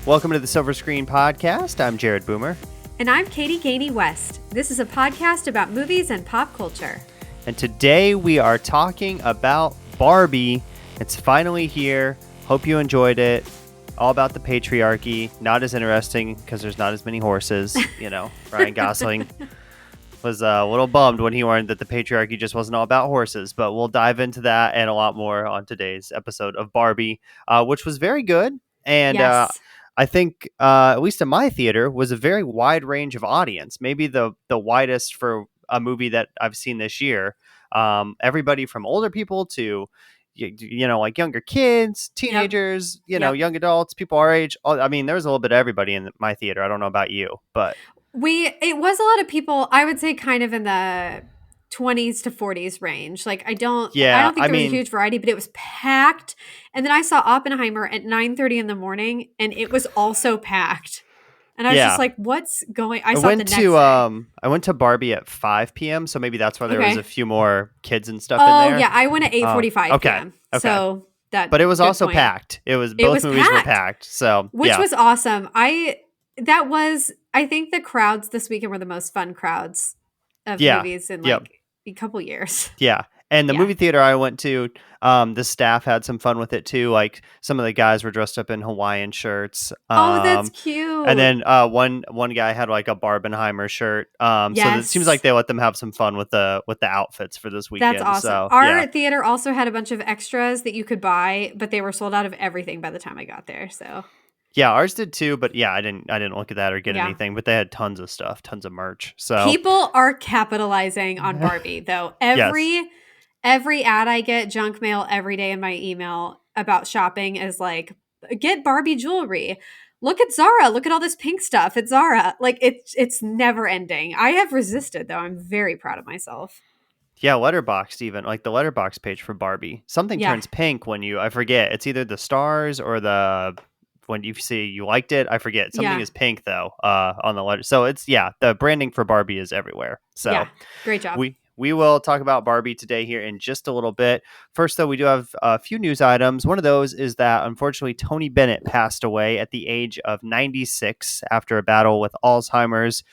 Welcome to the Silver Screen Podcast. I'm Jared Boomer. And I'm Katie Gainey West. This is a podcast about movies and pop culture. And today we are talking about Barbie. It's finally here. Hope you enjoyed it. All about the patriarchy. Not as interesting because there's not as many horses. You know, Ryan Gosling was a little bummed when he learned that the patriarchy just wasn't all about horses. But we'll dive into that and a lot more on today's episode of Barbie, which was very good. And Yes. I think, at least in my theater, was a very wide range of audience. Maybe the widest for a movie that I've seen this year. Everybody from older people to, like younger kids, teenagers, young adults, people our age. I mean, there was a little bit of everybody in my theater. I don't know about you, but It was a lot of people, I would say kind of in the 20s to 40s range. Like I don't think there was a huge variety, but it was packed. And then I saw Oppenheimer at 9:30 in the morning and it was also packed. And I was just like, what's going I went to Barbie at 5 p.m. So maybe that's why there was a few more kids and stuff in there. Oh yeah, I went at 8:45 p.m. Okay. So but it was also packed. Both movies were packed. So which was awesome. I think the crowds this weekend were the most fun crowds of movies in a couple years. Yeah. And the movie theater I went to, the staff had some fun with it too. Like some of the guys were dressed up in Hawaiian shirts. Oh, that's cute. And then one guy had like a Barbenheimer shirt. So it seems like they let them have some fun with the outfits for this weekend. That's awesome. So, Our theater also had a bunch of extras that you could buy, but they were sold out of everything by the time I got there. So yeah, ours did too, but I didn't look at that or get anything, but they had tons of stuff, tons of merch. So people are capitalizing on Barbie though. Every ad I get, junk mail every day in my email about shopping is like, get Barbie jewelry. Look at Zara. Look at all this pink stuff at Zara. Like it's never ending. I have resisted though. I'm very proud of myself. Yeah, Letterboxd even, like the Letterboxd page for Barbie. Something turns pink when I forget. It's either the stars or when you see you liked it. I forget. Something is pink though on the letter. So it's, the branding for Barbie is everywhere. So great job. We will talk about Barbie today here in just a little bit. First, though, we do have a few news items. One of those is that, unfortunately, Tony Bennett passed away at the age of 96 after a battle with Alzheimer's.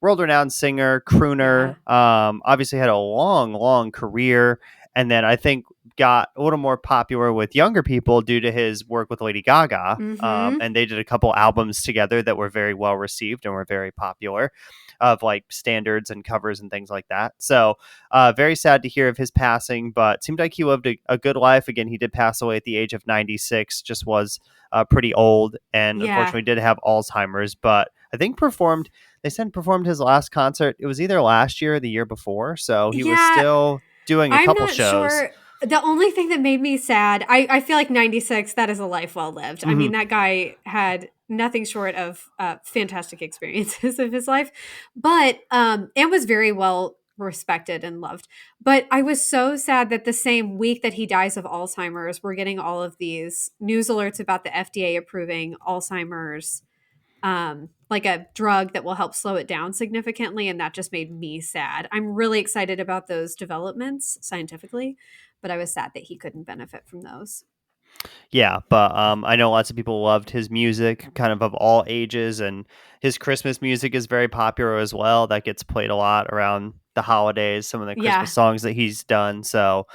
World-renowned singer, crooner, obviously had a long, long career, and then I think got a little more popular with younger people due to his work with Lady Gaga. And they did a couple albums together that were very well received and were very popular, of like standards and covers and things like that. So very sad to hear of his passing, but seemed like he lived a good life. Again, he did pass away at the age of 96, just was pretty old, and unfortunately did have Alzheimer's, but I think performed his last concert. It was either last year or the year before. So he was still doing a couple shows. Sure. The only thing that made me sad, I feel like 96, that is a life well lived. I mean, that guy had nothing short of fantastic experiences of his life, but and was very well respected and loved. But I was so sad that the same week that he dies of Alzheimer's, we're getting all of these news alerts about the FDA approving Alzheimer's, like a drug that will help slow it down significantly. And that just made me sad. I'm really excited about those developments scientifically, but I was sad that he couldn't benefit from those. Yeah, but I know lots of people loved his music, kind of all ages, and his Christmas music is very popular as well. That gets played a lot around the holidays, some of the Christmas songs that he's done. So,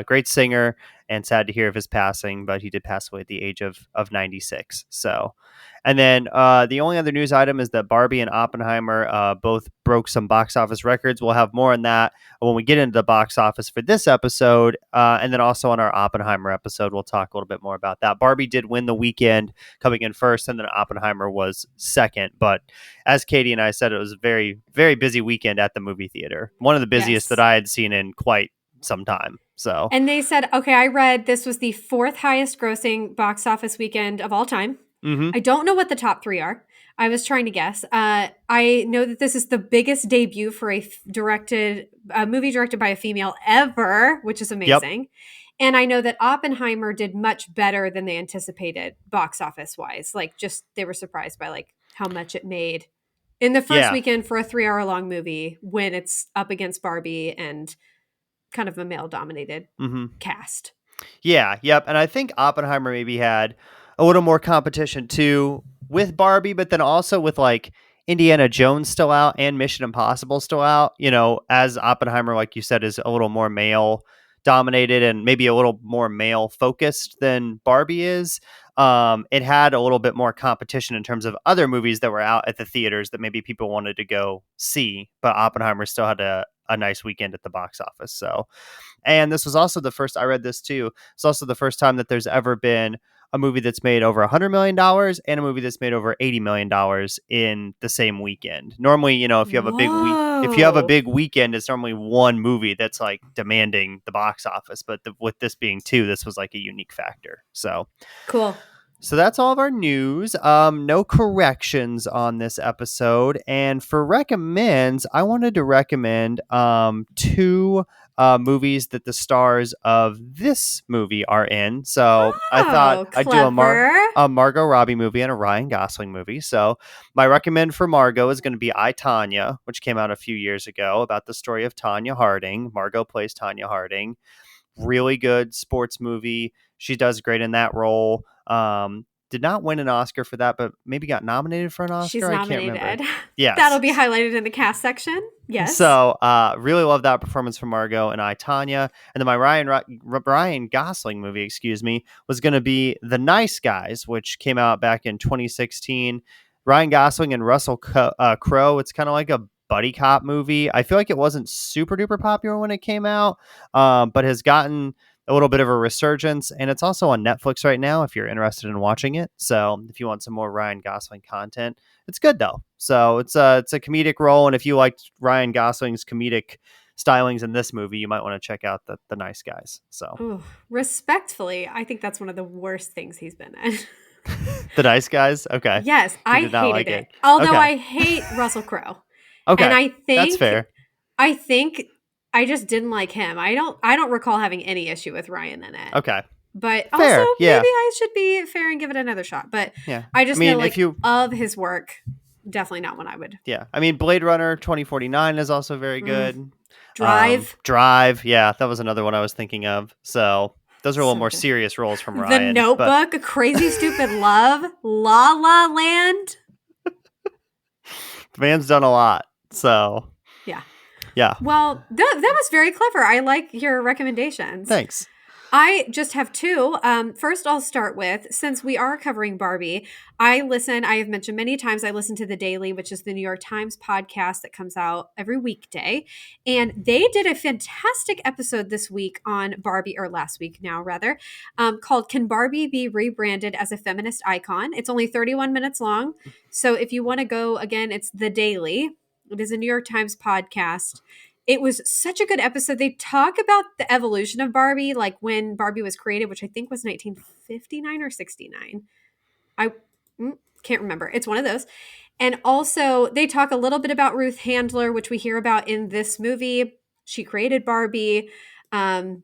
great singer, and sad to hear of his passing, but he did pass away at the age of 96. So, and then the only other news item is that Barbie and Oppenheimer both broke some box office records. We'll have more on that when we get into the box office for this episode. And then also on our Oppenheimer episode, we'll talk a little bit more about that. Barbie did win the weekend, coming in first, and then Oppenheimer was second. But as Katie and I said, it was a very, very busy weekend at the movie theater. One of the busiest that I had seen in quite some time. So, and they said, okay, I read this was the fourth highest grossing box office weekend of all time. I don't know what the top three are. I was trying to guess. I know that this is the biggest debut for a movie directed by a female ever, which is amazing. Yep. And I know that Oppenheimer did much better than they anticipated box office wise. Like just they were surprised by like how much it made in the first weekend for a 3-hour long movie when it's up against Barbie and kind of a male dominated cast. Yeah. Yep. And I think Oppenheimer maybe had a little more competition too with Barbie, but then also with like Indiana Jones still out and Mission Impossible still out, as Oppenheimer, like you said, is a little more male dominated and maybe a little more male focused than Barbie is. It had a little bit more competition in terms of other movies that were out at the theaters that maybe people wanted to go see, but Oppenheimer still had a nice weekend at the box office. So, and this was also the first, I read this too. It's also the first time that there's ever been a movie that's made over $100 million and a movie that's made over $80 million in the same weekend. Normally, if you have a big week, if you have a Whoa. big weekend, it's normally one movie that's like demanding the box office. But with this being two, this was like a unique factor. Cool. So that's all of our news. No corrections on this episode. And for recommends, I wanted to recommend two movies that the stars of this movie are in. So I thought Oh, I'd do clever. a Margot Robbie movie and a Ryan Gosling movie. So my recommend for Margot is going to be I, Tonya, which came out a few years ago about the story of Tonya Harding. Margot plays Tonya Harding. Really good sports movie. She does great in that role. Did not win an Oscar for that, but maybe got nominated for an She's Oscar. I can't remember. nominated. That'll Yes. be highlighted in the cast section. Yes. So, really love that performance from Margot and I, Tanya. And then my Ryan Gosling movie, excuse me, was going to be The Nice Guys, which came out back in 2016. Ryan Gosling and Russell Crowe. It's kind of like a buddy cop movie. I feel like it wasn't super duper popular when it came out, but has gotten a little bit of a resurgence, and it's also on Netflix right now if you're interested in watching it. So if you want some more Ryan Gosling content, it's good though. So it's a comedic role, and if you liked Ryan Gosling's comedic stylings in this movie, you might want to check out the Nice Guys. So Ooh, respectfully, I think that's one of the worst things he's been in. The Nice Guys, okay. Yes, You I did not hated like it. it. Although Okay. I hate Russell Crowe. Okay, And that's fair. I think I just didn't like him. I don't recall having any issue with Ryan in it. Okay, But fair. also Yeah, maybe I should be fair and give it another shot. But yeah. I just I mean, know like if you, of his work, definitely not one I would. yeah, I mean, Blade Runner 2049 is also very good. Drive. Drive, yeah, that was another one I was thinking of. So those are a little So more good. serious roles from The Ryan. Notebook, Crazy Stupid Love, La La Land. The man's done a lot. So yeah. Well, that was very clever. I like your recommendations. Thanks. I just have two. First, I'll start with, since we are covering Barbie, I have mentioned many times, I listen to The Daily, which is the New York Times podcast that comes out every weekday. And they did a fantastic episode this week on Barbie, or last week now, rather, called Can Barbie Be Rebranded as a Feminist Icon? It's only 31 minutes long. So if you want to go, again, it's The Daily. It is a New York Times podcast. It was such a good episode. They talk about the evolution of Barbie, like when Barbie was created, which I think was 1959 or 69. I can't remember. It's one of those. And also, they talk a little bit about Ruth Handler, which we hear about in this movie. She created Barbie. And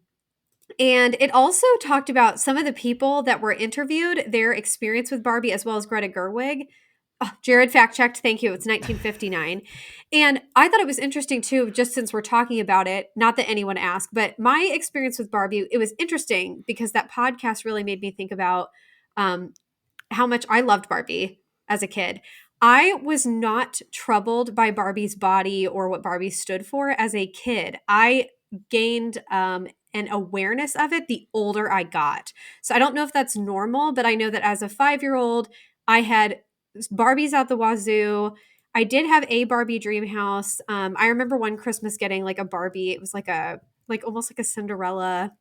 it also talked about some of the people that were interviewed, their experience with Barbie, as well as Greta Gerwig. Oh, Jared fact checked. Thank you. It's 1959. And I thought it was interesting too, just since we're talking about it, not that anyone asked, but my experience with Barbie, it was interesting because that podcast really made me think about how much I loved Barbie as a kid. I was not troubled by Barbie's body or what Barbie stood for as a kid. I gained an awareness of it the older I got. So I don't know if that's normal, but I know that as a 5-year-old, I had Barbies out the wazoo. I did have a Barbie dream house. I remember one Christmas getting like a Barbie. It was like almost like a Cinderella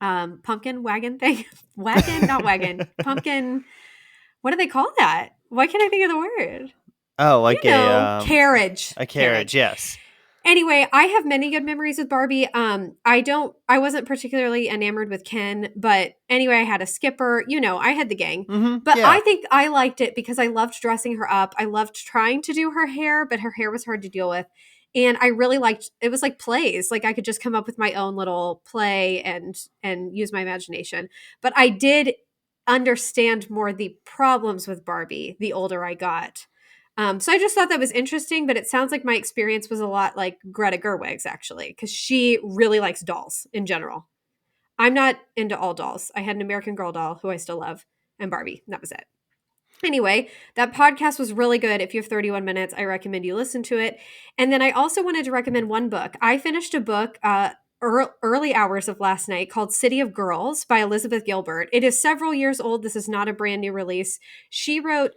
pumpkin wagon thing. Wagon, not wagon. Pumpkin. What do they call that? Why can't I think of the word? Oh, like carriage. A carriage, yes. Anyway, I have many good memories with Barbie. I wasn't particularly enamored with Ken, but anyway, I had a skipper. I had the gang. Mm-hmm, but yeah. I think I liked it because I loved dressing her up. I loved trying to do her hair, but her hair was hard to deal with. And I really liked it. Was like plays. Like I could just come up with my own little play and use my imagination. But I did understand more the problems with Barbie the older I got. So I just thought that was interesting, but it sounds like my experience was a lot like Greta Gerwig's actually, because she really likes dolls in general. I'm not into all dolls. I had an American Girl doll who I still love, and Barbie. That was it. Anyway, that podcast was really good. If you have 31 minutes, I recommend you listen to it. And then I also wanted to recommend one book. I finished a book early hours of last night called City of Girls by Elizabeth Gilbert. It is several years old. This is not a brand new release. She wrote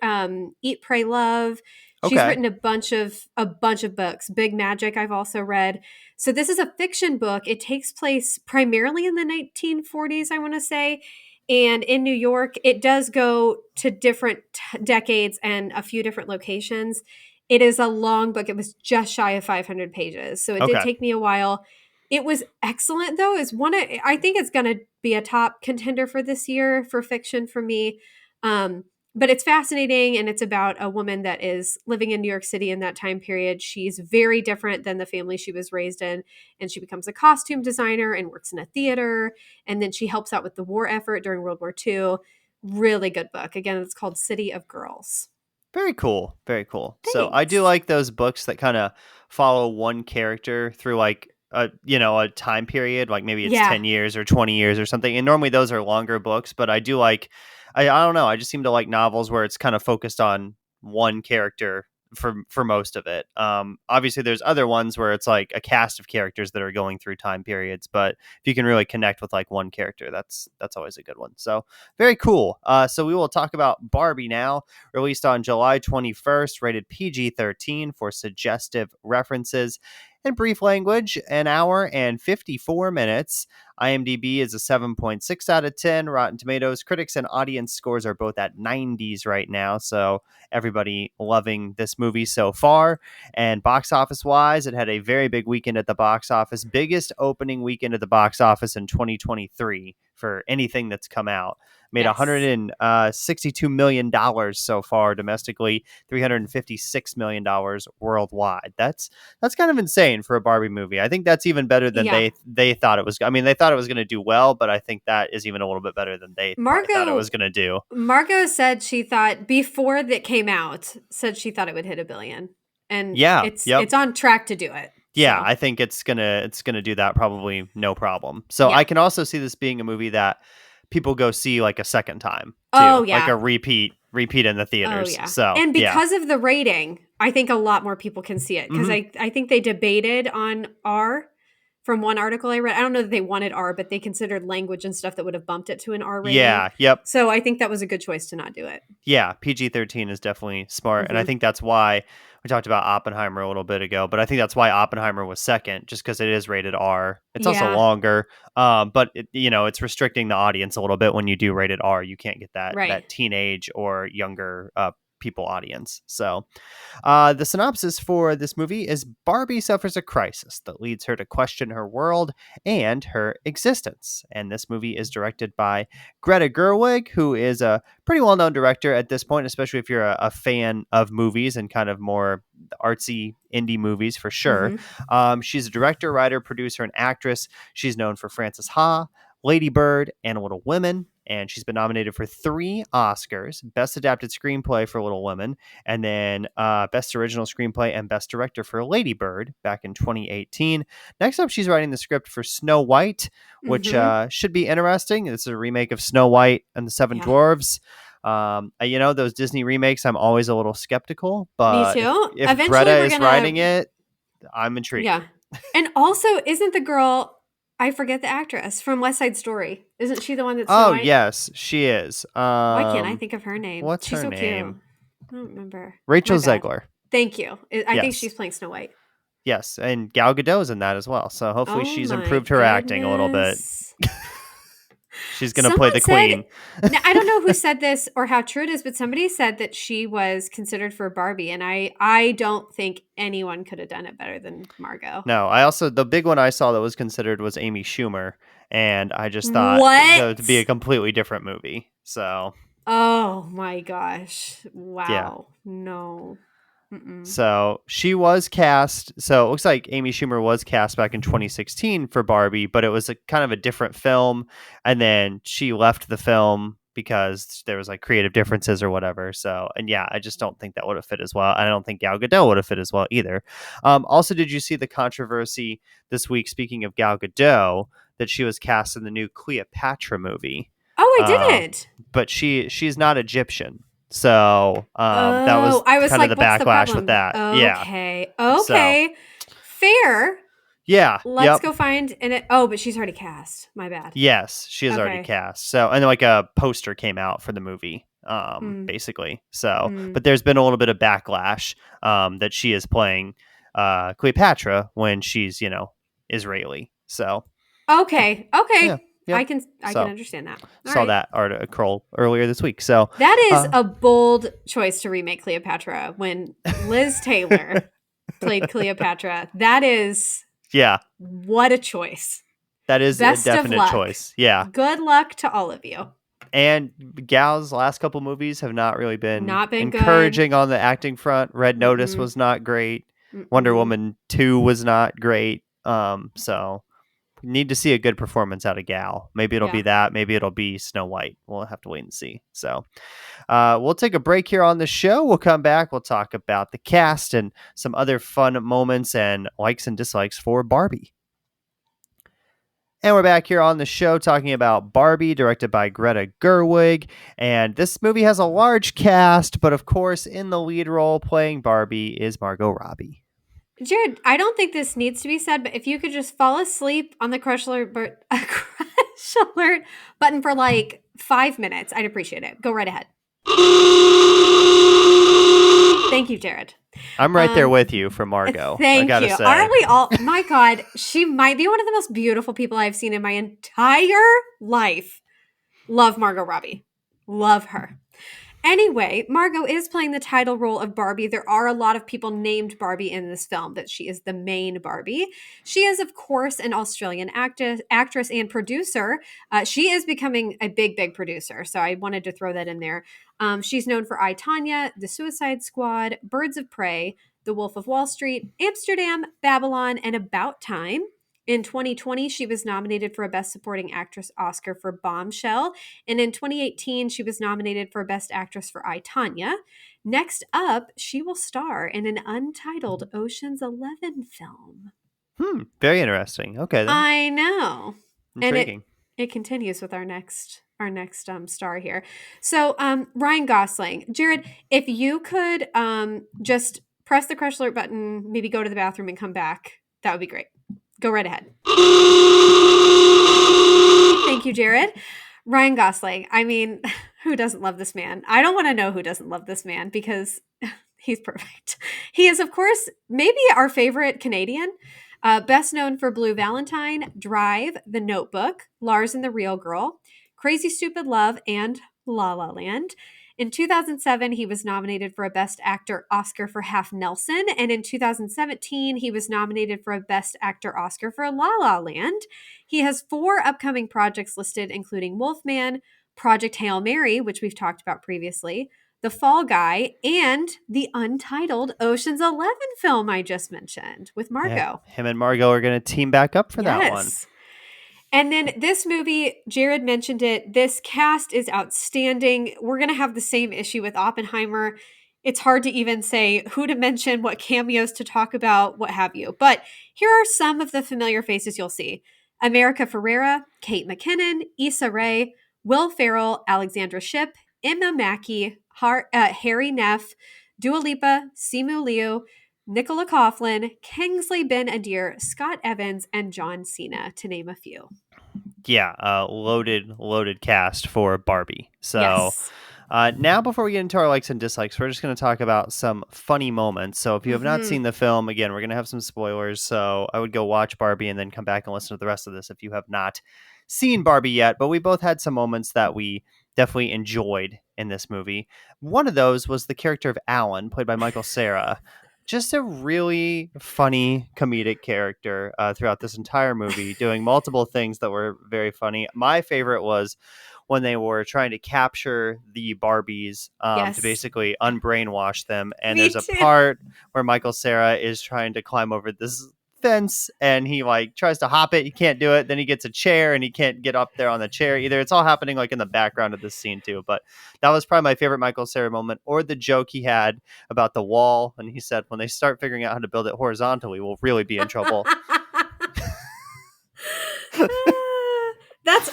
Eat, Pray, Love. She's Okay. written a bunch of books. Big Magic I've also read. So this is a fiction book. It takes place primarily in the 1940s, I want to say. And in New York, it does go to different decades and a few different locations. It is a long book. It was just shy of 500 pages. So it did Okay. take me a while. It was excellent, though. I think it's going to be a top contender for this year for fiction for me. But it's fascinating, and it's about a woman that is living in New York City in that time period. She's very different than the family she was raised in, and she becomes a costume designer and works in a theater, and then she helps out with the war effort during World War II. Really good book. Again, it's called City of Girls. Very cool. Very cool. So I do Thanks. like those books that kind of follow one character through like a time period, like maybe it's Yeah. 10 years or 20 years or something. And normally those are longer books, but I do like I don't know, I just seem to like novels where it's kind of focused on one character for most of it. Obviously there's other ones where it's like a cast of characters that are going through time periods, but if you can really connect with like one character, that's always a good one. So very cool. So we will talk about Barbie now, released on July 21st, rated PG-13 for suggestive references and brief language, an hour and 54 minutes. IMDb is a 7.6 out of 10. Rotten Tomatoes critics and audience scores are both at 90s right now, so everybody loving this movie so far. And box office wise, it had a very big weekend at the box office, biggest opening weekend at the box office in 2023 for anything that's come out. Made Yes. $162 million so far domestically, $356 million worldwide. That's kind of insane for a Barbie movie. I think that's even better than Yeah. they thought it was. I mean, they thought it was going to do well, but I think that is even a little bit better than they probably thought it was Margot going to do. Margot said she thought before that came out, said she thought it would hit 1 billion. And Yeah. it's Yep. it's on track to do it. Yeah, So I think it's gonna do that probably no problem. So I yeah. can also see this being a movie that people go see like a second time too, Oh like yeah. a repeat in the Oh theaters. yeah. So And yeah. because of the rating, I think a lot more people can see it. Because Hmm. I think they debated on R from one article I read. I don't know that they wanted R, but they considered language and stuff that would have bumped it to an R rating. Yeah. Yep. So I think that was a good choice to not do it. Yeah, PG-13 is definitely smart, and I Hmm. think that's why we talked about Oppenheimer a little bit ago, but I think that's why Oppenheimer was second, just because it is rated R. It's also Yeah. longer, but it's restricting the audience a little bit when you do rated R. You can't get that Right. that teenage or younger people audience. So the synopsis for this movie is Barbie suffers a crisis that leads her to question her world and her existence. And this movie is directed by Greta Gerwig, who is a pretty well known director at this point, especially if you're a fan of movies and kind of more artsy indie movies for sure. Hmm. She's a director, writer, producer, and actress. She's known for Frances Ha, Lady Bird, and Little Women. And she's been nominated for 3 Oscars: Best Adapted Screenplay for Little Women, and then Best Original Screenplay and Best Director for Lady Bird back in 2018. Next up, she's writing the script for Snow White, which Hmm. should be interesting. This is a remake of Snow White and the Seven Yeah. Dwarves. Those Disney remakes, I'm always a little skeptical, Me but too. if Eventually Greta we're is gonna writing it, I'm intrigued. yeah. And also, isn't the girl I forget the actress from West Side Story? Isn't she the one that's Snow Oh White? yes, she is. Why can't I think of her name? What's She's her so cute. I name? don't remember. My Rachel bad. Zegler. Thank you. I think Yes. she's playing Snow White. Yes, and Gal Gadot's in that as well. So hopefully Oh she's my improved her acting a little bit. goodness. She's going to play Someone the said, queen. now, I don't know who said this or how true it is, but somebody said that she was considered for Barbie, and I don't think anyone could have done it better than Margot. No, the big one I saw that was considered was Amy Schumer, and I just thought that would be a What? completely different movie. So, Oh my gosh. yeah. Wow. No. Mm-mm. So she was cast. So it looks like Amy Schumer was cast back in 2016 for Barbie, but it was a kind of a different film. And then she left the film because there was like creative differences or whatever. So, and yeah, I just don't think that would have fit as well. I don't think Gal Gadot would have fit as well either. Also, did you see the controversy this week? Speaking of Gal Gadot, that she was cast in the new Cleopatra movie. Oh, I Uh, didn't. but she's not Egyptian. So that Oh, was I was kind of like, the what's the backlash with problem? that. Yeah. Okay. So Okay. Fair. yeah. Let's Yep. go find it. Oh, but she's already cast. My bad. Yes, she is already Okay. cast. So, and then like a poster came out for the movie, Hmm. basically. So, Hmm. but there's been a little bit of backlash, that she is playing, Cleopatra when she's, Israeli. So, Okay. yeah, Okay. yep. I can So, understand that. All saw right. that article earlier this week. So, That is uh, a bold choice to remake Cleopatra when Liz Taylor played Cleopatra. That is yeah, what a choice. that is a Best of definite luck. choice. Yeah. Good luck to all of you. And Gal's last couple movies have not really been Not been good. encouraging on the acting front. Red Notice Mm-mm. was not great. Wonder Mm-mm. Woman 2 was not great. So we need to see a good performance out of Gal. Maybe it'll Yeah. be that. Maybe it'll be Snow White. We'll have to wait and see. So we'll take a break here on the show. We'll come back. We'll talk about the cast and some other fun moments and likes and dislikes for Barbie. And we're back here on the show talking about Barbie, directed by Greta Gerwig. And this movie has a large cast, but of course, in the lead role playing Barbie is Margot Robbie. Jared, I don't think this needs to be said, but if you could just fall asleep on the crush alert, crush alert button for like 5 minutes, I'd appreciate it. Go right ahead. Thank you, Jared. I'm right there with you for Margot, I Thank gotta you. say. Aren't we all? My God, she might be one of the most beautiful people I've seen in my entire life. Love Margot Robbie. Love her. Anyway, Margot is playing the title role of Barbie. There are a lot of people named Barbie in this film, but she is the main Barbie. She is, of course, an Australian actress and producer. She is becoming a big producer, so I wanted to throw that in there. She's known for I, Tonya, The Suicide Squad, Birds of Prey, The Wolf of Wall Street, Amsterdam, Babylon, and About Time. In 2020, she was nominated for a Best Supporting Actress Oscar for Bombshell. And in 2018, she was nominated for Best Actress for I, Tonya. Next up, she will star in an untitled Ocean's 11 film. Very interesting. Okay, then. I know. And Intriguing. it continues with our next star here. So Ryan Gosling. Jared, if you could just press the crush alert button, maybe go to the bathroom and come back, that would be great. Go right ahead. Thank you, Jared. Ryan Gosling. I mean, who doesn't love this man? I don't want to know who doesn't love this man because he's perfect. He is, of course, maybe our favorite Canadian. Best known for Blue Valentine, Drive, The Notebook, Lars and the Real Girl, Crazy Stupid Love, and La La Land. In 2007, he was nominated for a Best Actor Oscar for Half Nelson. And in 2017, he was nominated for a Best Actor Oscar for La La Land. He has 4 upcoming projects listed, including Wolfman, Project Hail Mary, which we've talked about previously, The Fall Guy, and the untitled Ocean's 11 film I just mentioned with Yeah, Margot. him and Margot are going to team back up for that one. Yes. And then this movie, Jared mentioned it, this cast is outstanding. We're going to have the same issue with Oppenheimer. It's hard to even say who to mention, what cameos to talk about, what have you. But here are some of the familiar faces you'll see. America Ferrera, Kate McKinnon, Issa Rae, Will Ferrell, Alexandra Shipp, Emma Mackey, Harry Neff, Dua Lipa, Simu Liu, Nicola Coughlan, Kingsley Ben-Adir, Scott Evans, and John Cena, to name a few. Yeah, loaded cast for Barbie. So Yes. now, before we get into our likes and dislikes, we're just going to talk about some funny moments. So if you have not Mm-hmm. seen the film, again, we're going to have some spoilers. So I would go watch Barbie and then come back and listen to the rest of this if you have not seen Barbie yet. But we both had some moments that we definitely enjoyed in this movie. One of those was the character of Alan, played by Michael Cera. Just a really funny comedic character throughout this entire movie, doing multiple things that were very funny. My favorite was when they were trying to capture the Barbies to Yes. basically unbrainwash them. And Me there's a too. part where Michael Cera is trying to climb over this fence and he like tries to hop it. He can't do it. Then he gets a chair and he can't get up there on the chair either. It's all happening like in the background of this scene too. But that was probably my favorite Michael Cera moment, or the joke he had about the wall. And he said, when they start figuring out how to build it horizontally, we'll really be in trouble.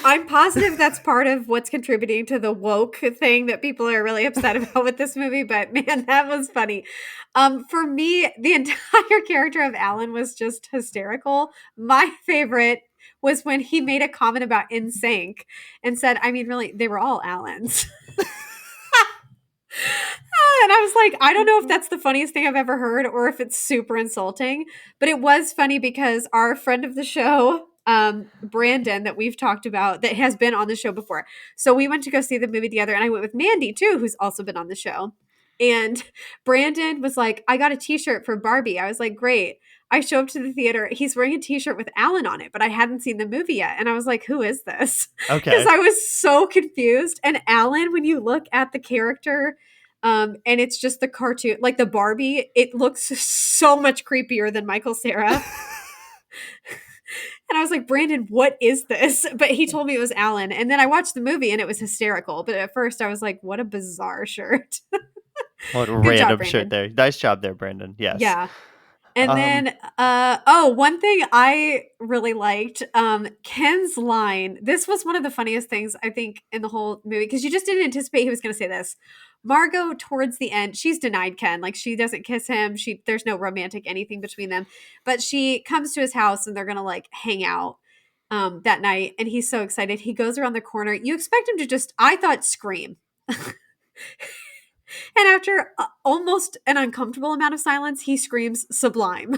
I'm positive that's part of what's contributing to the woke thing that people are really upset about with this movie, but man, that was funny. For me, the entire character of Alan was just hysterical. My favorite was when he made a comment about NSYNC and said, I mean, really, they were all Allens. And I was like, I don't know if that's the funniest thing I've ever heard or if it's super insulting, but it was funny because our friend of the show, Brandon, that we've talked about, that has been on the show before. So we went to go see the movie together, and I went with Mandy too, who's also been on the show. And Brandon was like, I got a t-shirt for Barbie. I was like, great. I show up to the theater. He's wearing a t-shirt with Alan on it, but I hadn't seen the movie yet. And I was like, who is this? Because Okay. I was so confused. And Alan, when you look at the character, and it's just the cartoon, like the Barbie, it looks so much creepier than Michael Cera. And I was like, Brandon, what is this? But he told me it was Alan. And then I watched the movie and it was hysterical. But at first I was like, what a bizarre shirt. What a Good job, random shirt Brandon. there. Nice job there, Brandon. Yes. Yeah. And Um, then, one thing I really liked, Ken's line. This was one of the funniest things I think in the whole movie because you just didn't anticipate he was going to say this. Margot, towards the end, she's denied Ken. Like she doesn't kiss him. There's no romantic anything between them. But she comes to his house and they're going to like hang out that night. And he's so excited. He goes around the corner. You expect him to just, I thought, scream. And after almost an uncomfortable amount of silence, he screams sublime.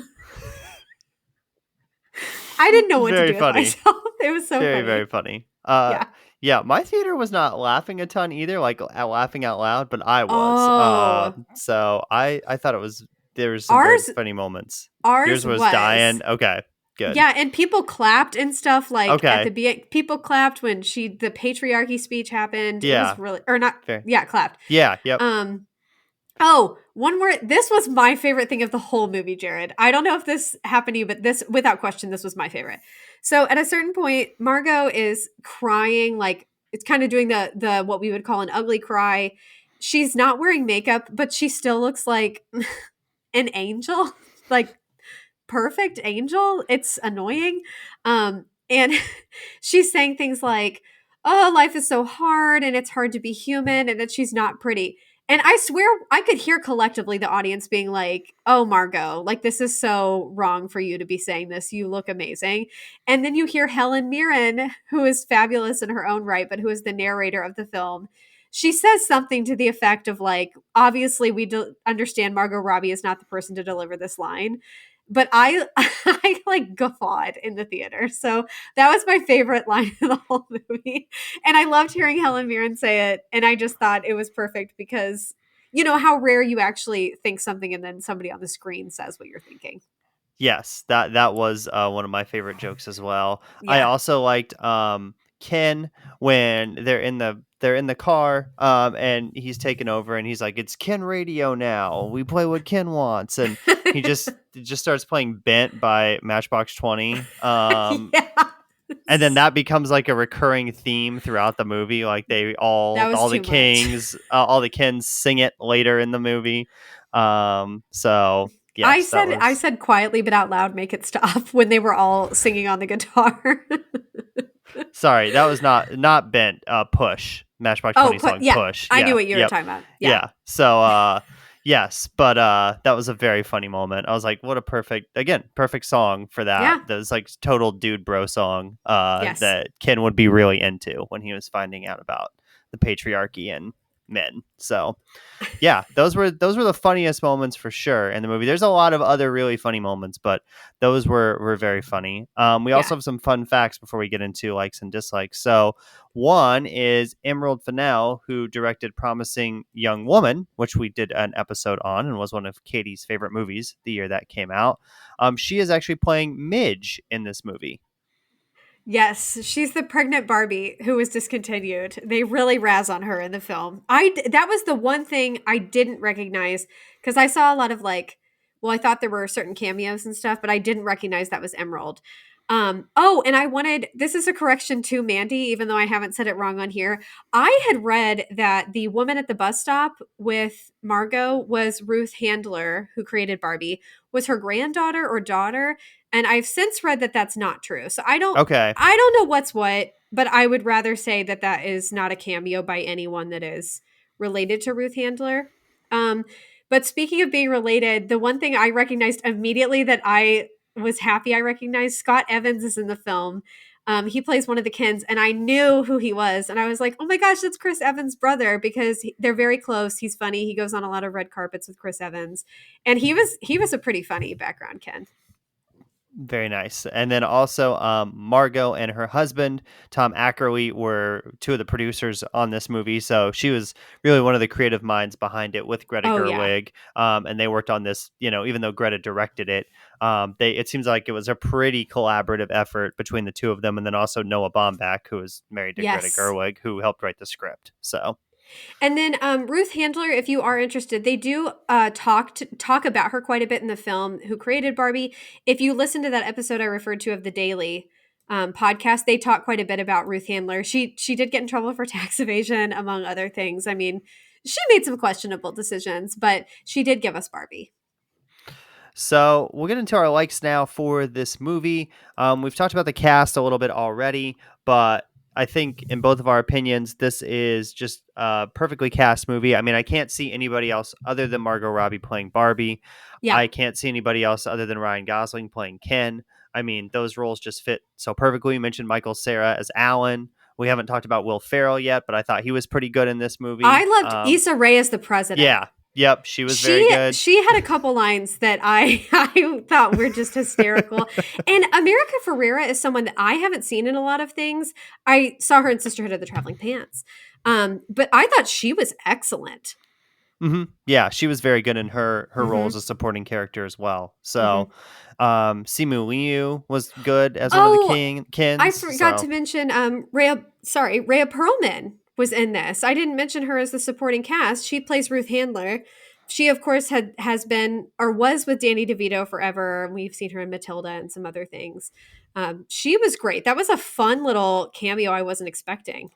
I didn't know what to very do with funny. myself. It was so Very, funny. very funny. Yeah. Yeah, my theater was not laughing a ton either, like laughing out loud, but I was. Oh, So I thought there was some very ours funny moments. ours Yours was was. dying. Okay, good. Yeah, and people clapped and stuff like at the Okay, beginning. People clapped when the patriarchy speech happened. It was yeah, really or not. fair. Yeah, clapped. Yeah, yep. Oh, one more. This was my favorite thing of the whole movie, Jared. I don't know if this happened to you, but this, without question, this was my favorite. So at a certain point, Margot is crying, like it's kind of doing the what we would call an ugly cry. She's not wearing makeup, but she still looks like an angel, like perfect angel. It's annoying. And she's saying things like, oh, life is so hard and it's hard to be human and that she's not pretty. And I swear I could hear collectively the audience being like, oh, Margot, like this is so wrong for you to be saying this. You look amazing. And then you hear Helen Mirren, who is fabulous in her own right, but who is the narrator of the film. She says something to the effect of like, obviously we understand Margot Robbie is not the person to deliver this line, but I I like guffawed in the theater. So that was my favorite line in the whole movie. And I loved hearing Helen Mirren say it. And I just thought it was perfect because you know how rare you actually think something and then somebody on the screen says what you're thinking. Yes, that was one of my favorite jokes as well. I Yeah. also liked Ken when they're in the car and he's taken over and he's like, it's Ken radio now. We play what Ken wants, and he just starts playing Bent by Matchbox 20. Yeah. And then that becomes like a recurring theme throughout the movie. Like they That was all the too much. kings, all the Kens sing it later in the movie. So yes, that I was. said quietly but out loud, make it stop when they were all singing on the guitar. Sorry, that was not Bent. Push, Matchbox Oh, 20 song yeah. Push. I knew Yeah, what you were yep, talking about. Yeah. yeah. So yes, but that was a very funny moment. I was like, what a perfect song for that. Yeah. That's like total dude bro song. Yes. That Ken would be really into when he was finding out about the patriarchy and men. So yeah, those were the funniest moments for sure in the movie. There's a lot of other really funny moments, but those were very funny. We Yeah. also have some fun facts before we get into likes and dislikes. So one is Emerald Fennell, who directed Promising Young Woman, which we did an episode on and was one of Katie's favorite movies the year that came out. She is actually playing Midge in this movie. Yes, she's the pregnant Barbie who was discontinued. They really razz on her in the film. That was the one thing I didn't recognize because I saw a lot of like, well, I thought there were certain cameos and stuff, but I didn't recognize that was Emerald. Oh, and I wanted this is a correction to Mandy, even though I haven't said it wrong on here. I had read that the woman at the bus stop with Margot was Ruth Handler, who created Barbie, was her granddaughter or daughter. and I've since read that that's not true. So Okay. I don't know what's what, but I would rather say that that is not a cameo by anyone that is related to Ruth Handler. Um, but speaking of being related, the one thing I recognized immediately that I was happy I recognized, Scott Evans is in the film. He plays one of the Kens, and I knew who he was. And I was like, oh my gosh, that's Chris Evans' brother, because they're very close. He's funny. He goes on a lot of red carpets with Chris Evans. And he was a pretty funny background Ken. Very nice. And then also, Margot and her husband, Tom Ackerley, were two of the producers on this movie. So she was really one of the creative minds behind it with Greta Oh yeah. Gerwig. And they worked on this, even though Greta directed it, it seems like it was a pretty collaborative effort between the two of them. And then also Noah Baumbach, who is married to Greta Yes. Gerwig, who helped write the script. So And then Ruth Handler, if you are interested, they do talk about her quite a bit in the film. Who created Barbie? If you listen to that episode I referred to of the Daily podcast, they talk quite a bit about Ruth Handler. She did get in trouble for tax evasion, among other things. I mean, she made some questionable decisions, but she did give us Barbie. So we'll get into our likes now for this movie. We've talked about the cast a little bit already, but I think in both of our opinions, this is just a perfectly cast movie. I mean, I can't see anybody else other than Margot Robbie playing Barbie. Yeah. I can't see anybody else other than Ryan Gosling playing Ken. I mean, those roles just fit so perfectly. We mentioned Michael Cera as Alan. We haven't talked about Will Ferrell yet, but I thought he was pretty good in this movie. I loved Issa Rae as the president. Yeah. Yep, she was very good. She had a couple lines that I I thought were just hysterical. And America Ferrera is someone that I haven't seen in a lot of things. I saw her in Sisterhood of the Traveling Pants. But I thought she was excellent. Yeah, she was very good in her role Mm-hmm. as a supporting character as well. So, Mm-hmm. Simu Liu was good as one of the Oh, I Kins. forgot to So, mention Rhea Perlman was in this. I didn't mention her as the supporting cast. She plays Ruth Handler. She, of course, has been or was with Danny DeVito forever. We've seen her in Matilda and some other things. She was great. That was a fun little cameo I wasn't expecting.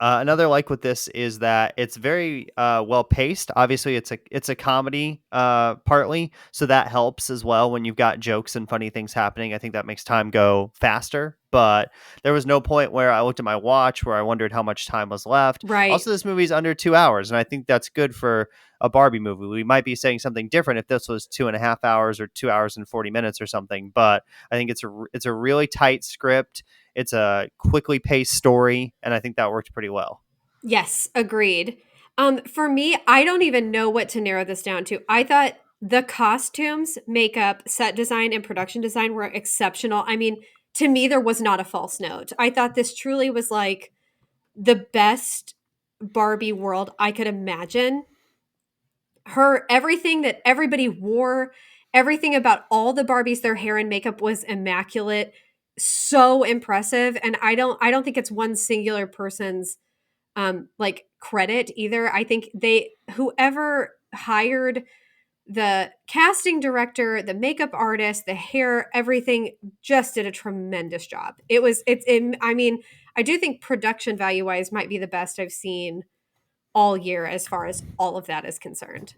another like with this is that it's very well paced. Obviously, it's a comedy partly, so that helps as well when you've got jokes and funny things happening. I think that makes time go faster. But there was no point where I looked at my watch where I wondered how much time was left. Right. Also, this movie's under 2 hours, and I think that's good for a Barbie movie. We might be saying something different if this was 2.5 hours or 2 hours and 40 minutes or something. But I think it's a really tight script. It's a quickly paced story, and I think that worked pretty well. Yes, agreed. For me, I don't even know what to narrow this down to. I thought the costumes, makeup, set design, and production design were exceptional. I mean, to me, there was not a false note. I thought this truly was like the best Barbie world I could imagine. Her everything that everybody wore, everything about all the Barbies, their hair and makeup was immaculate, so impressive. And I don't think it's one singular person's like credit either. I think whoever hired the casting director, the makeup artist, the hair, everything just did a tremendous job. I mean, I do think production value wise might be the best I've seen all year as far as all of that is concerned.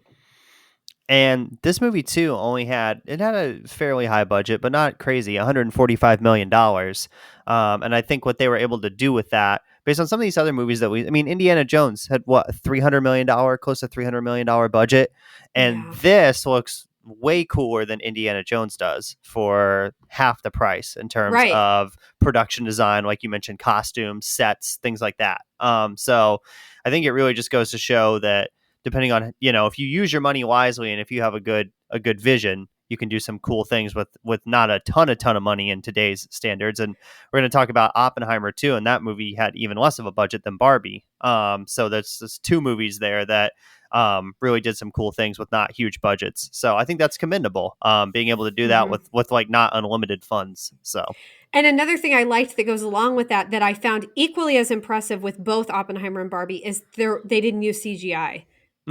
And this movie too it had a fairly high budget, but not crazy, $145 million. And I think what they were able to do with that, based on some of these other movies I mean, Indiana Jones had what, $300 million, close to $300 million budget, and Yeah. this looks way cooler than Indiana Jones does for half the price in terms Right. of production design, like you mentioned, costumes, sets, things like that. So I think it really just goes to show that depending on if you use your money wisely and if you have a good vision, you can do some cool things with not a ton of money in today's standards. And we're going to talk about Oppenheimer too, and that movie had even less of a budget than Barbie. So there's two movies there that really did some cool things with not huge budgets. So I think that's commendable, being able to do that Mhm. with like not unlimited funds. So And another thing I liked that goes along with that I found equally as impressive with both Oppenheimer and Barbie is they didn't use CGI.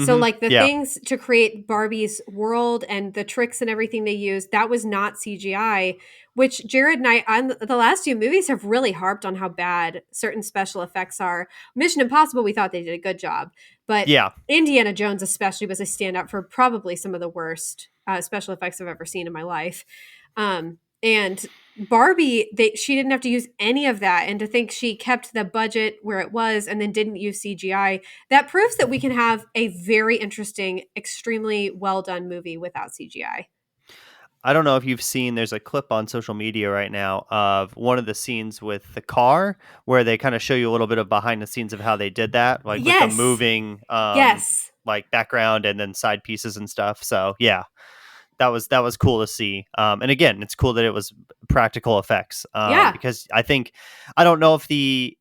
So like the yeah. things to create Barbie's world and the tricks and everything they used, that was not CGI, which Jared and I on the last few movies have really harped on how bad certain special effects are. Mission Impossible, we thought they did a good job, but Yeah. Indiana Jones especially was a standout for probably some of the worst special effects I've ever seen in my life. And Barbie, she didn't have to use any of that. And to think she kept the budget where it was and then didn't use CGI, that proves that we can have a very interesting, extremely well done movie without CGI. I don't know if you've seen, there's a clip on social media right now of one of the scenes with the car where they kind of show you a little bit of behind the scenes of how they did that, like with the Yes. moving Yes. like background and then side pieces and stuff. So yeah, that was cool to see. And again, it's cool that it was practical effects. Yeah. Because I don't know if the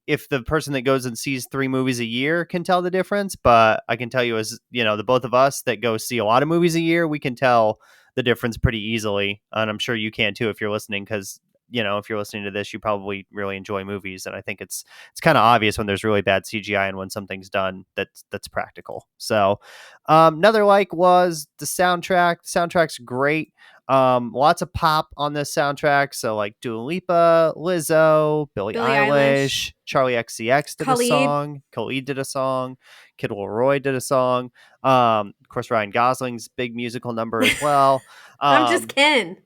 person that goes and sees 3 movies a year can tell the difference, but I can tell you, as you know, the both of us that go see a lot of movies a year, we can tell the difference pretty easily, and I'm sure you can too if you're listening, because if you're listening to this, you probably really enjoy movies, and I think it's kind of obvious when there's really bad CGI and when something's done that's practical. So another like was the soundtrack. The soundtrack's great. Lots of pop on this soundtrack. So like Dua Lipa, Lizzo, Billie Billie Eilish, Eilish, Charlie XCX did a Khalid. song, Khalid did a song, Kid Leroy did a song. Of course, Ryan Gosling's big musical number as well. I'm just Um, Ken.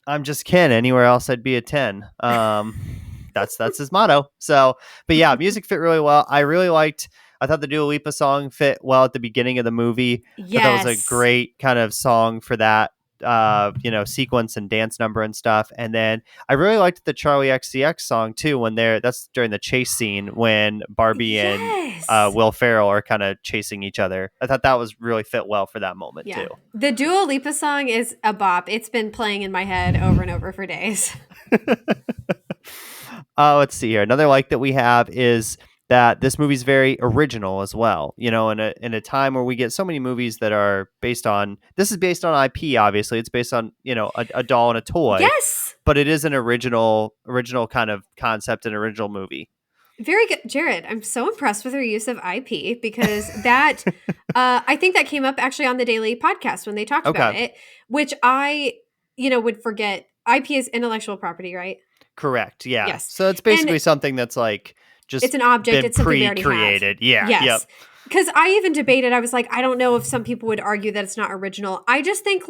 I'm just Ken. Anywhere else, I'd be a 10. That's his motto. So, but yeah, music fit really well. I thought the Dua Lipa song fit well at the beginning of the movie. I thought that was a Yes. great kind of song for that, sequence and dance number and stuff. And then I really liked the Charlie XCX song too, that's during the chase scene when Barbie and Yes. Will Ferrell are kind of chasing each other. I thought that was really fit well for that moment Yeah. too. The Dua Lipa song is a bop. It's been playing in my head over and over for days. Let's see here. Another like that we have is that this movie's very original as well. In a time where we get so many movies that are this is based on IP. Obviously, it's based on a doll and a toy, Yes. but it is an original kind of concept, an original movie. Very good, Jared. I'm so impressed with her use of IP because that, I think that came up actually on the Daily podcast when they talked about Okay, it, which I, would forget. IP is intellectual property, right? correct. Yeah. Yes. So it's And basically something that's like just it's an object. been It's something we already have. pre-created. Yeah. Yep. Yes. Because I even debated, I was like, I don't know if some people would argue that it's not original. I just think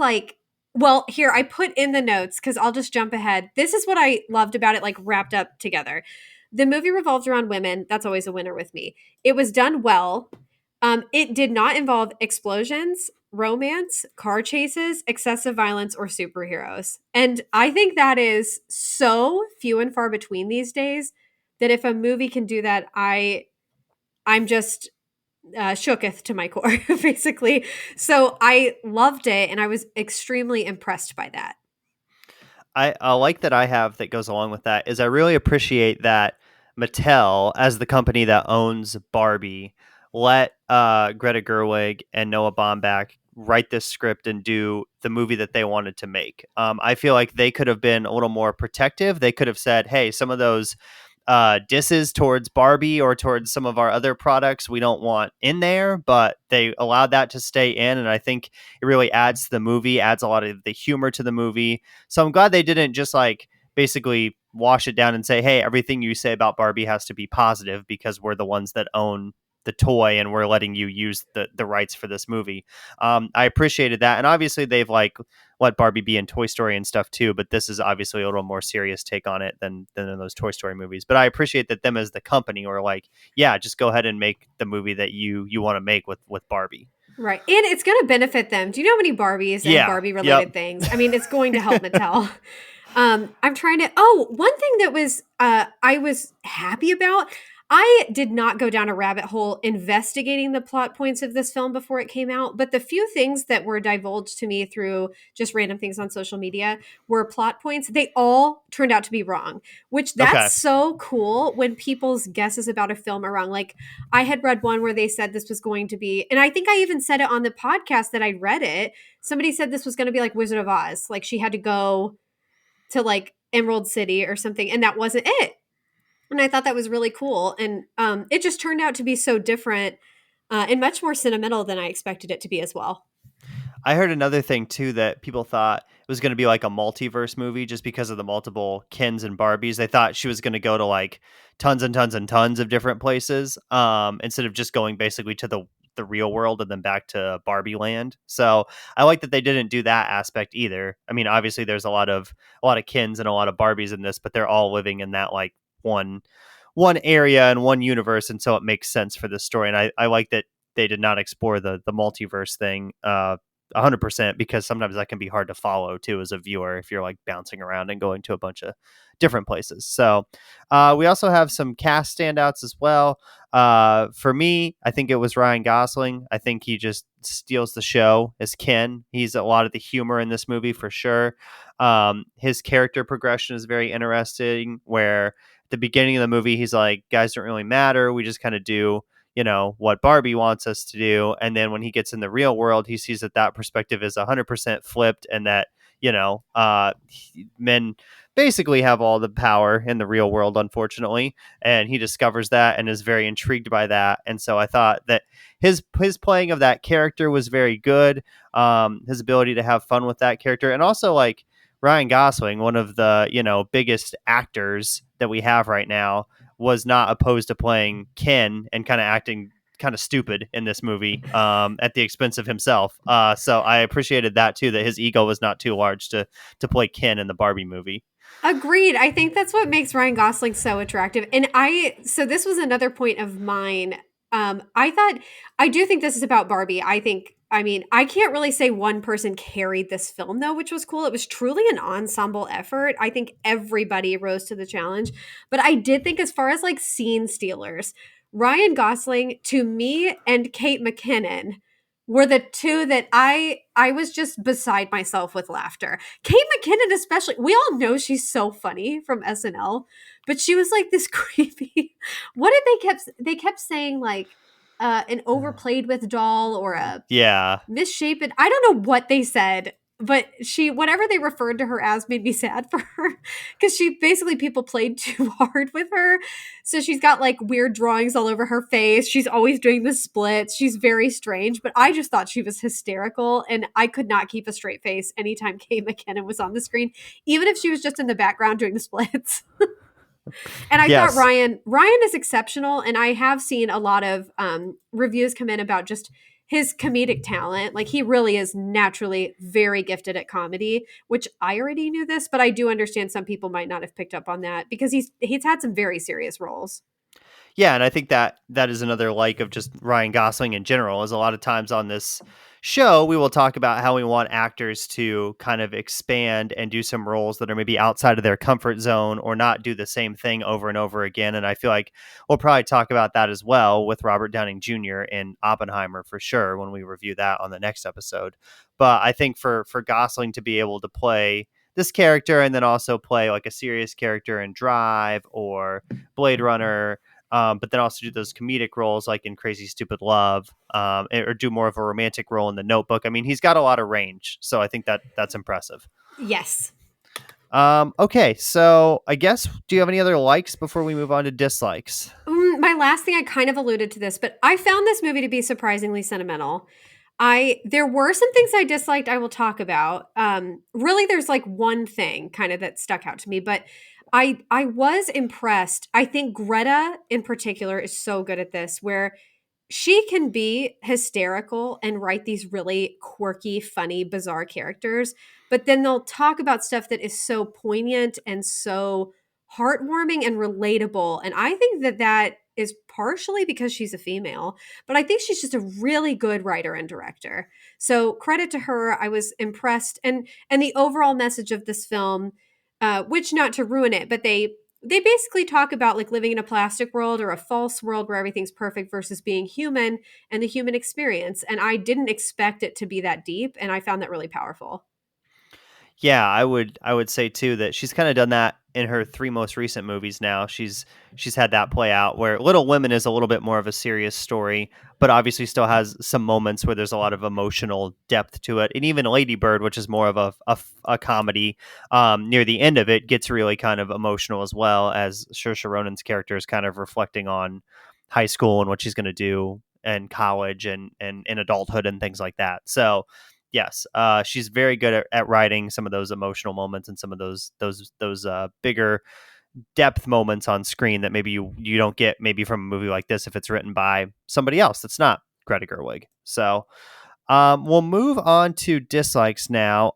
well, here, I put in the notes because I'll just jump ahead. This is what I loved about it, like wrapped up together. The movie revolved around women. That's always a winner with me. It was done well. It did not involve explosions, romance, car chases, excessive violence, or superheroes. And I think that is so few and far between these days that if a movie can do that, I'm just shooketh to my core, basically. So I loved it, and I was extremely impressed by that. I like that I have that goes along with that is I really appreciate that Mattel, as the company that owns Barbie, let Greta Gerwig and Noah Baumbach write this script and do the movie that they wanted to make. I feel like they could have been a little more protective. They could have said, "Hey, some of those disses towards Barbie or towards some of our other products we don't want in there," but they allowed that to stay in, and I think it really adds to the movie, adds a lot of the humor to the movie. So I'm glad they didn't just like basically wash it down and say, "Hey, everything you say about Barbie has to be positive because we're the ones that own the toy and we're letting you use the rights for this movie." I appreciated that, and obviously they've like let Barbie be in Toy Story and stuff too, but this is obviously a little more serious take on it than in those Toy Story movies. But I appreciate that them as the company were like, yeah, just go ahead and make the movie that you want to make with Barbie. Right. And it's going to benefit them. Do you know how many Barbies and Yeah. Barbie related Yep. things? I mean, it's going to help Mattel. I'm trying to. One thing that was I was happy about. I did not go down a rabbit hole investigating the plot points of this film before it came out, but the few things that were divulged to me through just random things on social media were plot points. They all turned out to be wrong, which Okay. that's so cool when people's guesses about a film are wrong. Like I had read one where they said this was going to be, and I think I even said it on the podcast that I read it. Somebody said this was going to be like Wizard of Oz, like she had to go to like Emerald City or something, and that wasn't it. And I thought that was really cool, and it just turned out to be so different and much more sentimental than I expected it to be as well. I heard another thing too that people thought it was going to be like a multiverse movie just because of the multiple Kens and Barbies. They thought she was going to go to like tons and tons and tons of different places, instead of just going basically to the real world and then back to Barbie land. So I like that they didn't do that aspect either. I mean, obviously there's a lot of Kens and a lot of Barbies in this, but they're all living in that like one area and one universe, and so it makes sense for this story. And I like that they did not explore the multiverse thing 100%, because sometimes that can be hard to follow too as a viewer if you're like bouncing around and going to a bunch of different places. So we also have some cast standouts as well. For me, I think it was Ryan Gosling. I think he just steals the show as Ken. He's a lot of the humor in this movie for sure. His character progression is very interesting, where at the beginning of the movie he's like, guys don't really matter, we just kind of do what Barbie wants us to do. And then when he gets in the real world, he sees that perspective is 100% flipped, and that men basically have all the power in the real world, unfortunately. And he discovers that and is very intrigued by that. And so I thought that his playing of that character was very good. His ability to have fun with that character, and also like Ryan Gosling, one of the biggest actors that we have right now, was not opposed to playing Ken and kind of acting kind of stupid in this movie at the expense of himself. So I appreciated that too, that his ego was not too large to play Ken in the Barbie movie. Agreed. I think that's what makes Ryan Gosling so attractive. And so this was another point of mine. I do think this is about Barbie. I mean, I can't really say one person carried this film though, which was cool. It was truly an ensemble effort. I think everybody rose to the challenge. But I did think, as far as like scene stealers, Ryan Gosling, to me, and Kate McKinnon were the two that I was just beside myself with laughter. Kate McKinnon, especially, we all know she's so funny from SNL, but she was like this creepy. What did they kept saying, like an overplayed with doll or a Yeah. misshapen. I don't know what they said, but whatever they referred to her as made me sad for her, because she basically, people played too hard with her. So she's got like weird drawings all over her face. She's always doing the splits. She's very strange, but I just thought she was hysterical, and I could not keep a straight face anytime Kate McKinnon was on the screen, even if she was just in the background doing the splits. And I thought Yes. Ryan is exceptional, and I have seen a lot of reviews come in about just his comedic talent. Like, he really is naturally very gifted at comedy, which I already knew this, but I do understand some people might not have picked up on that, because he's had some very serious roles. Yeah, and I think that is another like of just Ryan Gosling in general. Is a lot of times on this show we will talk about how we want actors to kind of expand and do some roles that are maybe outside of their comfort zone, or not do the same thing over and over again. And I feel like we'll probably talk about that as well with Robert Downing Jr. in Oppenheimer for sure when we review that on the next episode. But I think for Gosling to be able to play this character and then also play like a serious character in Drive or Blade Runner, but then also do those comedic roles like in Crazy Stupid Love, or do more of a romantic role in The Notebook. I mean, he's got a lot of range, so I think that's impressive. Yes. Okay, so I guess, do you have any other likes before we move on to dislikes? My last thing, I kind of alluded to this, but I found this movie to be surprisingly sentimental. There were some things I disliked I will talk about. Really, there's like one thing kind of that stuck out to me, but I was impressed. I think Greta in particular is so good at this, where she can be hysterical and write these really quirky, funny, bizarre characters, but then they'll talk about stuff that is so poignant and so heartwarming and relatable. And I think that is partially because she's a female, but I think she's just a really good writer and director. So credit to her. I was impressed, and the overall message of this film, which, not to ruin it, but they basically talk about like living in a plastic world or a false world where everything's perfect versus being human and the human experience. And I didn't expect it to be that deep, and I found that really powerful. Yeah, I would say too that she's kind of done that in her three most recent movies now. She's had that play out, where Little Women is a little bit more of a serious story, but obviously still has some moments where there's a lot of emotional depth to it. And even Lady Bird, which is more of a comedy, near the end of it gets really kind of emotional as well, as Saoirse Ronan's character is kind of reflecting on high school and what she's going to do and college and in adulthood and things like that. So yes, she's very good at writing some of those emotional moments and some of those bigger depth moments on screen that maybe you don't get maybe from a movie like this if it's written by somebody else that's not Greta Gerwig. So we'll move on to dislikes now.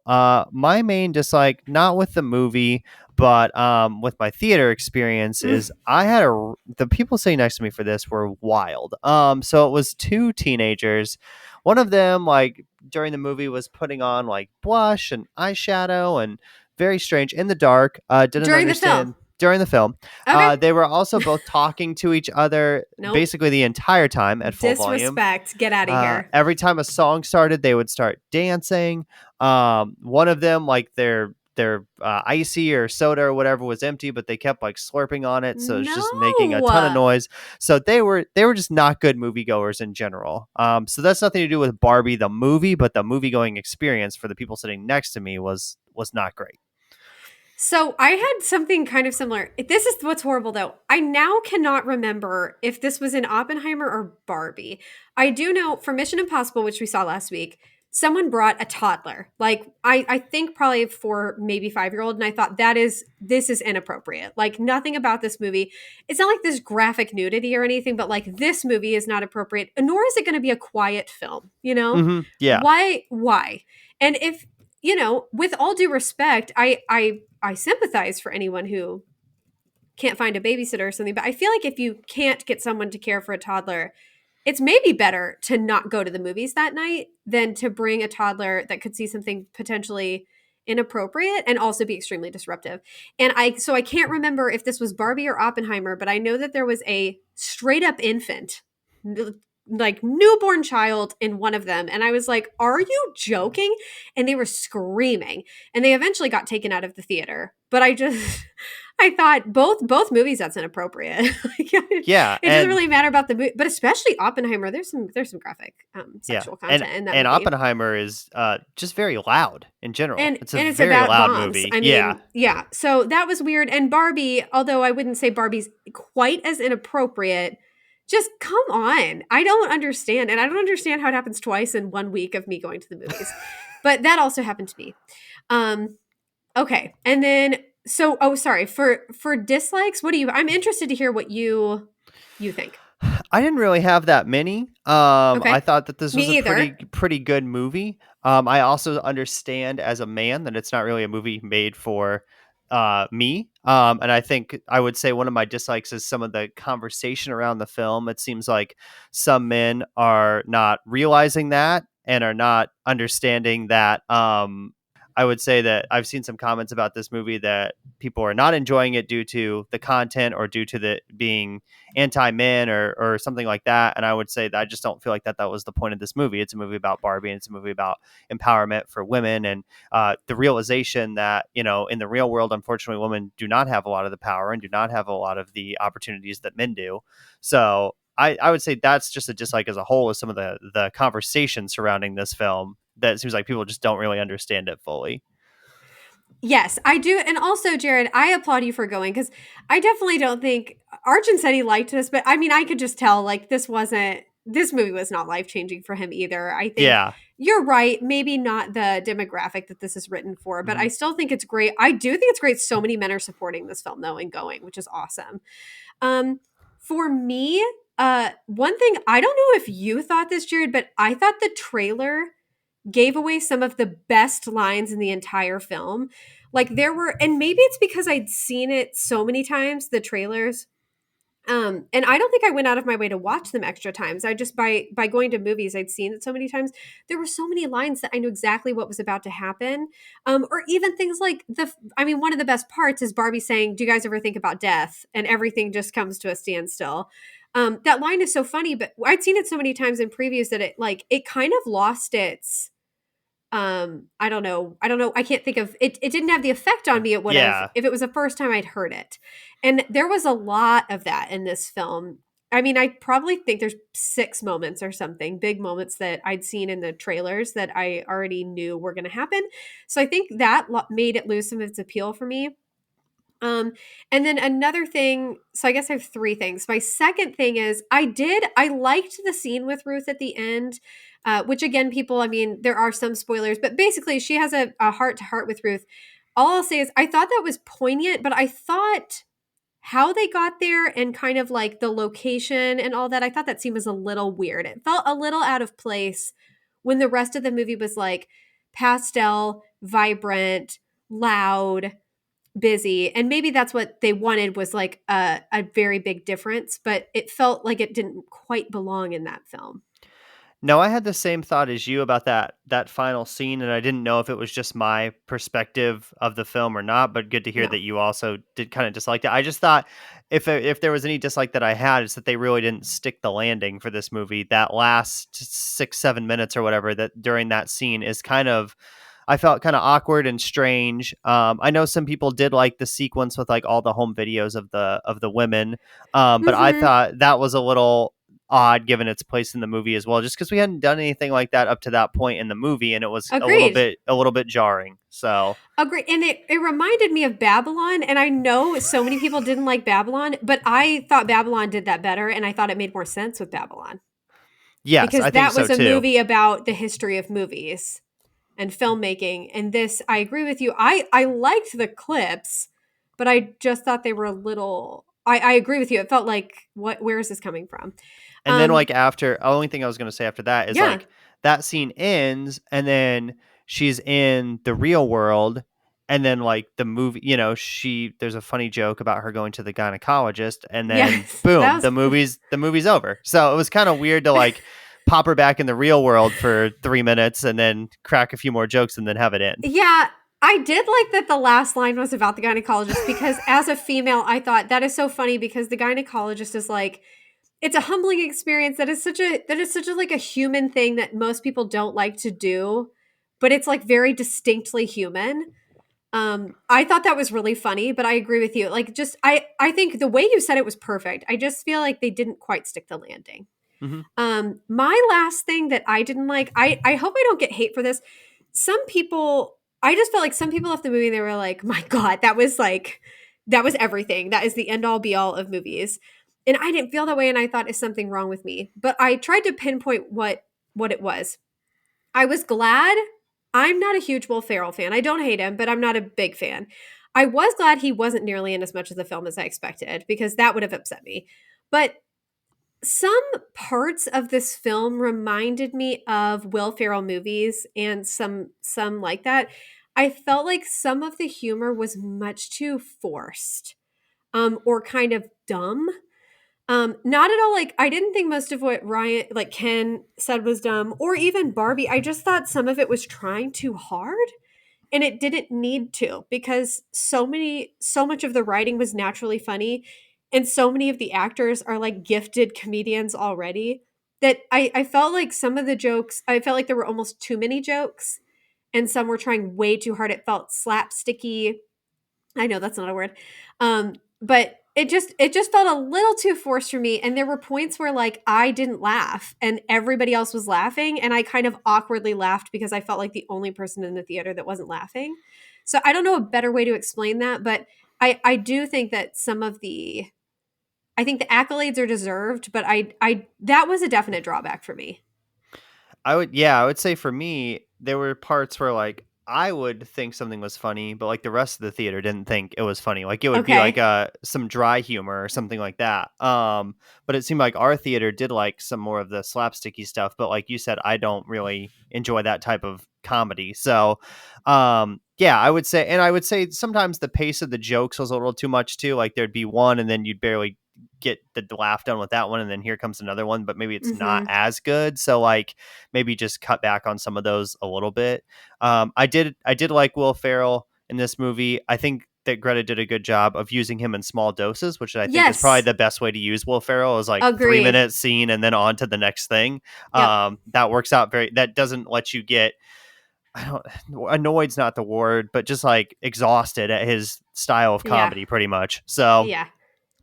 My main dislike, not with the movie, but with my theater experience, is the people sitting next to me for this were wild. So it was two teenagers. One of them, like during the movie, was putting on like blush and eyeshadow and very strange in the dark. Didn't During the film. understand during the film. Okay. They were also both talking to each other Nope. basically the entire time at full volume. Disrespect. Get out of here. Every time a song started, they would start dancing. One of them, like their icy or soda or whatever was empty, but they kept like slurping on it, so it's just making a ton of noise. So they were just not good moviegoers in general. So that's nothing to do with Barbie the movie, but the movie going experience for the people sitting next to me was not great. So I had something kind of similar. This is what's horrible, though. I now cannot remember if this was in Oppenheimer or Barbie. I do know for Mission Impossible, which we saw last week, someone brought a toddler. Like I think probably 4, maybe 5-year-old, and I thought this is inappropriate. Like nothing about this movie. It's not like this graphic nudity or anything, but like this movie is not appropriate, nor is it going to be a quiet film. You know, Yeah. Why? And if with all due respect, I sympathize for anyone who can't find a babysitter or something, but I feel like if you can't get someone to care for a toddler, it's maybe better to not go to the movies that night than to bring a toddler that could see something potentially inappropriate and also be extremely disruptive. And I can't remember if this was Barbie or Oppenheimer, but I know that there was a straight up infant, like newborn child in one of them. And I was like, are you joking? And they were screaming. And they eventually got taken out of the theater. But I thought both movies, that's inappropriate. Yeah. It doesn't really matter about the movie, but especially Oppenheimer, there's some graphic sexual content in that movie. And Oppenheimer is just very loud in general. It's it's very about loud bombs. movie. I mean, yeah. So that was weird. And Barbie, although I wouldn't say Barbie's quite as inappropriate, just come on. I don't understand. And I don't understand how it happens twice in 1 week of me going to the movies. But that also happened to me. Okay. And then, sorry. For dislikes, I'm interested to hear what you think. I didn't really have that many. Okay. I thought that this was Me a either. pretty good movie. I also understand as a man that it's not really a movie made for me. And I think I would say one of my dislikes is some of the conversation around the film. It seems like some men are not realizing that and are not understanding that. I would say that I've seen some comments about this movie that people are not enjoying it due to the content or due to the being anti-men or something like that. And I would say that I just don't feel like that was the point of this movie. It's a movie about Barbie, and it's a movie about empowerment for women, and the realization that, in the real world, unfortunately, women do not have a lot of the power and do not have a lot of the opportunities that men do. So I would say that's just a dislike as a whole, is some of the conversation surrounding this film that seems like people just don't really understand it fully. Yes, I do. And also, Jared, I applaud you for going, because I definitely don't think Arjun said he liked this, but I mean, I could just tell like this movie was not life-changing for him either. I think you're right. Maybe not the demographic that this is written for, but I still think it's great. I do think it's great. So many men are supporting this film though and going, which is awesome. For me, one thing, I don't know if you thought this, Jared, but I thought the trailer gave away some of the best lines in the entire film. Like and maybe it's because I'd seen it so many times, the trailers. And I don't think I went out of my way to watch them extra times. I just, by going to movies, I'd seen it so many times. There were so many lines that I knew exactly what was about to happen. Or even things like one of the best parts is Barbie saying, "Do you guys ever think about death?" And everything just comes to a standstill. That line is so funny, but I'd seen it so many times in previews that it kind of lost its, I don't know. I can't think of it. It didn't have the effect on me it would have if it was the first time I'd heard it. And there was a lot of that in this film. I mean, I probably think there's 6 moments or something, big moments that I'd seen in the trailers that I already knew were going to happen. So I think that made it lose some of its appeal for me. And then another thing, so I guess I have 3 things. My second thing is I liked the scene with Ruth at the end, which again, people, I mean, there are some spoilers, but basically she has a heart to heart with Ruth. All I'll say is I thought that was poignant, but I thought how they got there and kind of like the location and all that, I thought that scene was a little weird. It felt a little out of place when the rest of the movie was like pastel, vibrant, loud, busy. And maybe that's what they wanted, was like a very big difference, but it felt like it didn't quite belong in that film. No, I had the same thought as you about that final scene, and I didn't know if it was just my perspective of the film or not. But good to hear No. that you also did kind of dislike it. I just thought if there was any dislike that I had, is that they really didn't stick the landing for this movie. That last 6-7 minutes or whatever that during that scene is kind of, I felt kind of awkward and strange. I know some people did like the sequence with like all the home videos of the women, but I Mm-hmm. thought that was a little odd given its place in the movie as well, just because we hadn't done anything like that up to that point in the movie, and it was Agreed. a little bit jarring. So Agreed. And it reminded me of Babylon. And I know so many people didn't like Babylon, but I thought Babylon did that better. And I thought it made more sense with Babylon, yes, because I think that so was a too. movie about the history of movies and filmmaking. And this, I agree with you. I liked the clips, but I just thought they were a little. I agree with you. It felt like, where is this coming from? And then Um, like after, only thing I was gonna say after that is yeah. like that scene ends, and then she's in the real world, and then like the movie, there's a funny joke about her going to the gynecologist, and then Yes. That boom, was the movie's over. So it was kind of weird to like pop her back in the real world for 3 minutes and then crack a few more jokes and then have it end. Yeah, I did like that the last line was about the gynecologist, because as a female, I thought that is so funny, because the gynecologist is like, it's a humbling experience that is such a like a human thing that most people don't like to do, but it's like very distinctly human. I thought that was really funny, but I agree with you. Like, just I think the way you said it was perfect. I just feel like they didn't quite stick the landing. Hmm. My last thing that I didn't like, I hope I don't get hate for this. Some people, I just felt like some people left the movie and they were like, my God, that was everything. That is the end all be all of movies. And I didn't feel that way. And I thought, is something wrong with me? But I tried to pinpoint what it was. I was glad. I'm not a huge Will Ferrell fan. I don't hate him, but I'm not a big fan. I was glad he wasn't nearly in as much of the film as I expected, because that would have upset me. But some parts of this film reminded me of Will Ferrell movies, and some like that. I felt like some of the humor was much too forced, or kind of dumb. Not at all. Like, I didn't think most of what Ryan, like Ken said, was dumb, or even Barbie. I just thought some of it was trying too hard, and it didn't need to, because so much of the writing was naturally funny, and so many of the actors are like gifted comedians already, that I felt like some of the jokes, I felt like there were almost too many jokes, and some were trying way too hard. It felt slapsticky. I know that's not a word. But it just felt a little too forced for me. And there were points where like I didn't laugh and everybody else was laughing, and I kind of awkwardly laughed because I felt like the only person in the theater that wasn't laughing. So I don't know a better way to explain that, but I do think that some of the, I think the accolades are deserved, but I that was a definite drawback for me. I would say for me, there were parts where like I would think something was funny, but like the rest of the theater didn't think it was funny. Like it would be like Okay. some dry humor or something like that. But it seemed like our theater did like some more of the slapsticky stuff. But like you said, I don't really enjoy that type of comedy. So, yeah, I would say sometimes the pace of the jokes was a little too much too. Like there'd be one, and then you'd barely get the laugh done with that one, and then here comes another one, but maybe it's not Mhm. as good. So like maybe just cut back on some of those a little bit. I did like Will Ferrell in this movie. I think that Greta did a good job of using him in small doses, which I think is probably Yes. the best way to use Will Ferrell, is like three Agree. minute scene and then on to the next thing. Yep. That works out that doesn't let you get, I don't, annoyed's not the word, but just like exhausted at his style of Yeah. comedy pretty much. So Yeah.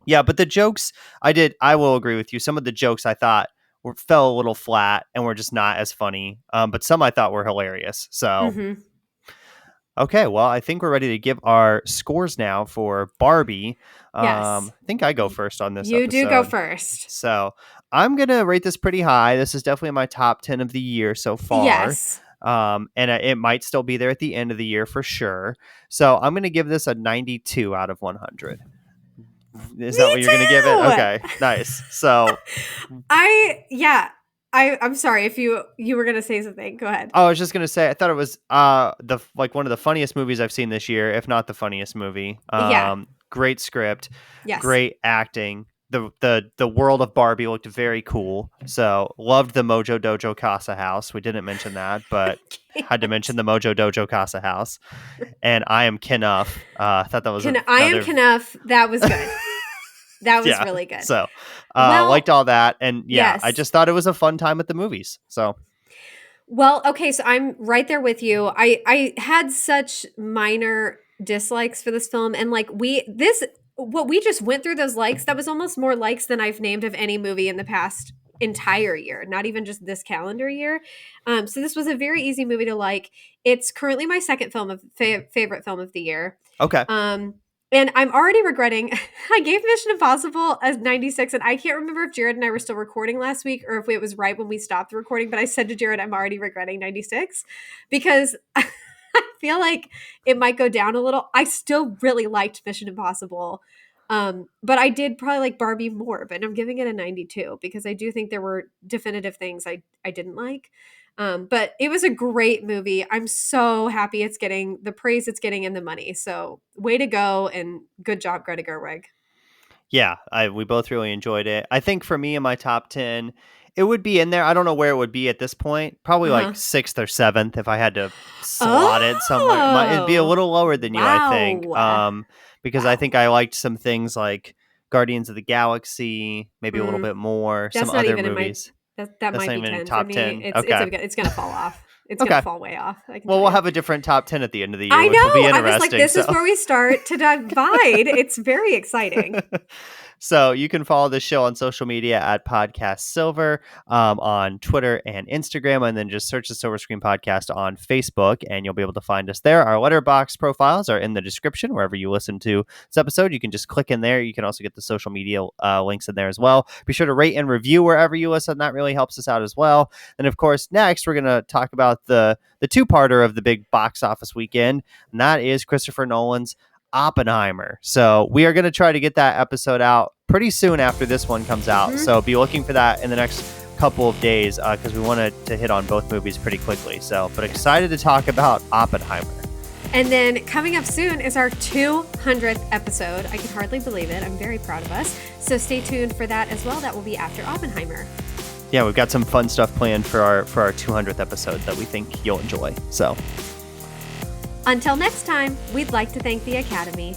yeah, but the jokes I will agree with you. Some of the jokes I thought fell a little flat and were just not as funny. But some I thought were hilarious. So, Mhm. okay, well, I think we're ready to give our scores now for Barbie. Yes. I think I go Y- first on this You do go episode. first. So, I'm going to rate this pretty high. This is definitely my top 10 of the year so far. Yes. And it might still be there at the end of the year for sure. So, I'm going to give this a 92 out of 100. Is that Me what you're going to give it? too! Okay, nice. So I'm sorry if you were gonna say something. Go ahead. I was just gonna say, I thought it was the like one of the funniest movies I've seen this year, if not the funniest movie. Yeah. Great script, Yes. great acting. The world of Barbie looked very cool. So loved the Mojo Dojo Casa House. We didn't mention that, but had to mention the Mojo Dojo Casa House. And I Am Knuff. I thought that was I Am another. Knuff. That was good. That was Yeah. really good. So Well, liked all that, and yeah, I yes. just thought it was a fun time at the movies. So Well, okay, so I'm right there with you. I had such minor dislikes for this film, and like what we just went through, those likes, that was almost more likes than I've named of any movie in the past entire year, not even just this calendar year. So this was a very easy movie to like. It's currently my second favorite film of the year. okay. And I'm already regretting, I gave Mission Impossible as 96, and I can't remember if Jared and I were still recording last week or if it was right when we stopped the recording, but I said to Jared, I'm already regretting 96 because I feel like it might go down a little. I still really liked Mission Impossible, but I did probably like Barbie more, but I'm giving it a 92 because I do think there were definitive things I didn't like. But it was a great movie. I'm so happy it's getting the praise it's getting and the money. So way to go and good job, Greta Gerwig. Yeah, we both really enjoyed it. I think for me in my top 10, it would be in there. I don't know where it would be at this point. Probably like 6th or 7th if I had to slot it somewhere. It'd be a little lower than you, I think. Because I think I liked some things like Guardians of the Galaxy, maybe a little bit more. That's some not other even movies. That might not be even 10 top for me. 10. It's going to fall off. It's going to fall way off. Well, we'll have a different top 10 at the end of the year, I which will be know. I interesting. was like, this is where we start to divide. It's very exciting. So you can follow the show on social media at Podcast Silver on Twitter and Instagram, and then just search the Silver Screen Podcast on Facebook, and you'll be able to find us there. Our letterbox profiles are in the description wherever you listen to this episode. You can just click in there. You can also get the social media links in there as well. Be sure to rate and review wherever you listen. That really helps us out as well. And of course, next we're going to talk about the two-parter of the big box office weekend, and that is Christopher Nolan's Oppenheimer. So we are going to try to get that episode out pretty soon after this one comes out. So be looking for that in the next couple of days because we wanted to hit on both movies pretty quickly. So, but excited to talk about Oppenheimer. And then coming up soon is our 200th episode. I can hardly believe it. I'm very proud of us. So stay tuned for that as well. That will be after Oppenheimer. Yeah, we've got some fun stuff planned for our 200th episode that we think you'll enjoy. So until next time, we'd like to thank the Academy.